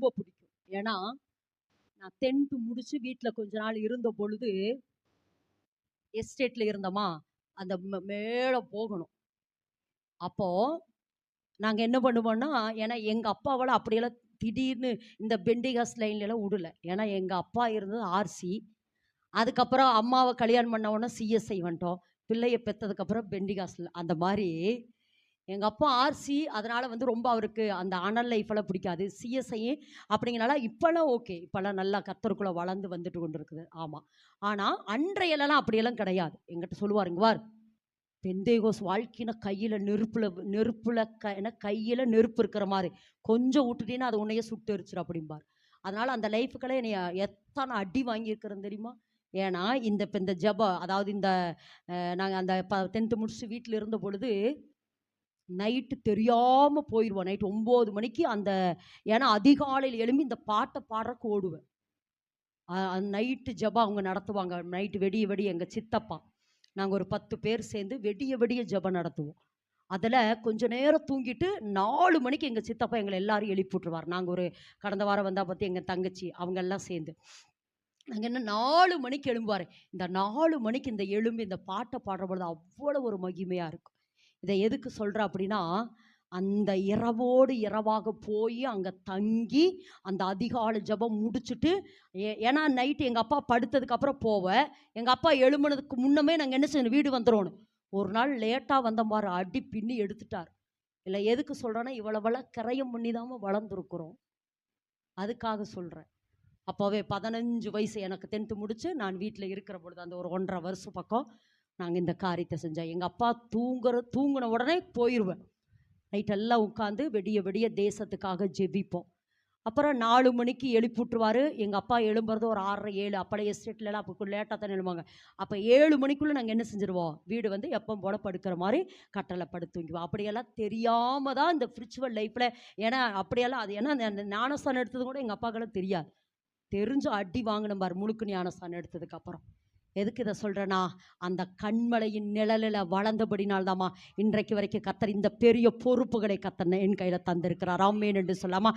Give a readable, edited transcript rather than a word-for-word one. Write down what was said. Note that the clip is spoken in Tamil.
ரொம்ப பிடிக்கும். ஏன்னா, நான் 10th முடிச்சு வீட்ல கொஞ்ச நாள் இருந்த பொழுது, எஸ்டேட்ல இருந்தோமா, அந்த மேல போகணும். அப்போ நாங்க என்ன பண்ணுவோம்னா, ஏன்னா எங்க அப்பாவால அப்படியெல்லாம் திடீர்னு இந்த பெண்டிகாஸ் லைன்லலாம் உடல. ஏன்னா எங்க அப்பா இருந்தது ஆர்சி. அதுக்கப்புறம் அம்மாவ கல்யாணம் பண்ண உடனே சிஎஸ்ஐ வந்துட்டோம். பிள்ளைய பெத்ததுக்கப்புறம் பெண்டிகாஸ்ல. அந்த மாரி எங்க அப்பா ஆர்சி. அதனால வந்து ரொம்ப அவருக்கு அந்த அனல் லைஃப்லாம் பிடிக்காது. சிஎஸ்ஐ அப்படிங்கிறனால இப்பலாம் ஓகே. இப்பலாம் நல்லா கர்த்தருக்குள்ள வளர்ந்து வந்துட்டு கொண்டிருக்குது. ஆமா. ஆனா அன்றையலாம் அப்படியெல்லாம் கிடையாது. என்கிட்ட சொல்லுவாரு, "இங்க பாரு, பெந்தேகோஸ் வாழ்க்கைன்னா கையில நெருப்புல நெருப்புல என்ன கையில நெருப்பு இருக்கிற மாரி. கொஞ்சம் விட்டுட்டீன்னா அது உன்னையே சுட்டு எரிச்சுரும்" அப்படிம்பாரு. அதனால அந்த லைஃப்க்குலாம் என்னைய எத்தன அடி வாங்கியிருக்கிறேன் தெரியுமா? ஏன்னா இப்ப இந்த ஜெபம் அதாவது இந்த நாங்க அந்த 10th முடிச்சுட்டு வீட்ல இருந்த பொழுது நைட்டு தெரியாம போயிருவோம். நைட் 9 மணிக்கு ஏன்னா அதிகாலையில எழும்பி இந்த பாட்ட பாடுறக்கு ஓடுவேன். நைட்டு ஜெபம் அவங்க நடத்துவாங்க. நைட்டு விடிய விடிய எங்க சித்தப்பா. நாங்க ஒரு 10 பேர் சேர்ந்து விடிய விடிய ஜெபம் நடத்துவோம். அதுல கொஞ்ச நேரம் தூங்கிட்டு 4 மணிக்கு எங்க சித்தப்பா எங்கள எல்லாரையும் எழுப்பி விட்டுருவாரு. நாங்க ஒரு கடந்த வாரம் வந்தா பாத்து எங்க தங்கச்சி அவங்க எல்லாம் சேர்ந்து. நாங்க என்ன 4 மணிக்கு எழும்புவாரு. இந்த 4 மணிக்கு இந்த எழும்பி இந்த பாட்ட பாடுற பொழுது அவ்வளவு ஒரு மகிமையா இருக்கும். இத எதுக்கு சொல்றேன் அப்படின்னா, அந்த இரவோடு இரவாக போயி அங்க தங்கி, அந்த அதிகாலை ஜெபம் முடிச்சுட்டு, ஏன்னா நைட்டு எங்க அப்பா படுத்ததுக்கு அப்புறம் போவேன். எங்க அப்பா எழும்புனதுக்கு முன்னமே நாங்க என்ன செய்யணும், வீடு வந்துரணும். ஒரு நாள் லேட்டா வந்தேன் பாரு, அடி பின்னி எடுத்துட்டாரு. இல்ல எதுக்கு சொல்றேன்னா, இவ்வளவெல்லாம் கிரயம் பண்ணி தாம்மா வளர்ந்துருக்குறோம். அதுக்காக சொல்றேன். அப்பவே 15 வயசு எனக்கு 10th முடிச்சு நான் வீட்ல இருக்கிற பொழுது, அந்த ஒரு 1 1/2 வருஷம் பக்கம் நாங்க இந்த காரியத்த செஞ்சோம். எங்க அப்பா தூங்குன உடனே போயிருவேன். நைட் எல்லாம் உட்காந்து விடிய விடிய தேசத்துக்காக ஜெபிப்போம். அப்புறம் 4 மணிக்கு எழுப்பி விட்டுருவாரு. எங்க அப்பா எழும்புறது ஒரு 6:30, 7. அப்பலாம் எஸ்டேட்லலாம் அப்போ லேட்டா தானே எழும்புவாங்க. அப்ப 7 மணிக்குள்ள நாங்க என்ன செஞ்சுருவோம், வீடு வந்து எப்பவும் போல படுக்கிற மாரி கட்டில்ல படுத்து தூங்கிருவோம். அப்படியெல்லாம் தெரியாம தான் இந்த ஸ்பிரிச்சுவல் லைஃப்ல, ஏன்னா அப்படியெல்லாம் அது ஏன்னா அந்த ஞானஸ்தானம் எடுத்தது கூட எங்க அப்பாக்கெல்லாம் தெரியாது. தெரிஞ்சு அடி வாங்கினேன் பாரு, முழுக்கு ஞானஸ்தானம் எடுத்ததுக்கு அப்புறம். எதுக்கு இத சொல்றேன்னா, அந்த கன்மலையின் நிழலில வளர்ந்தபடினால் தாம்மா இன்றைக்கு வரைக்கும் கர்த்தர் இந்த பெரிய பொறுப்புகளை கர்த்தர் என் கையில தந்திருக்கிறார். ஆமென் என்று சொல்லாமா?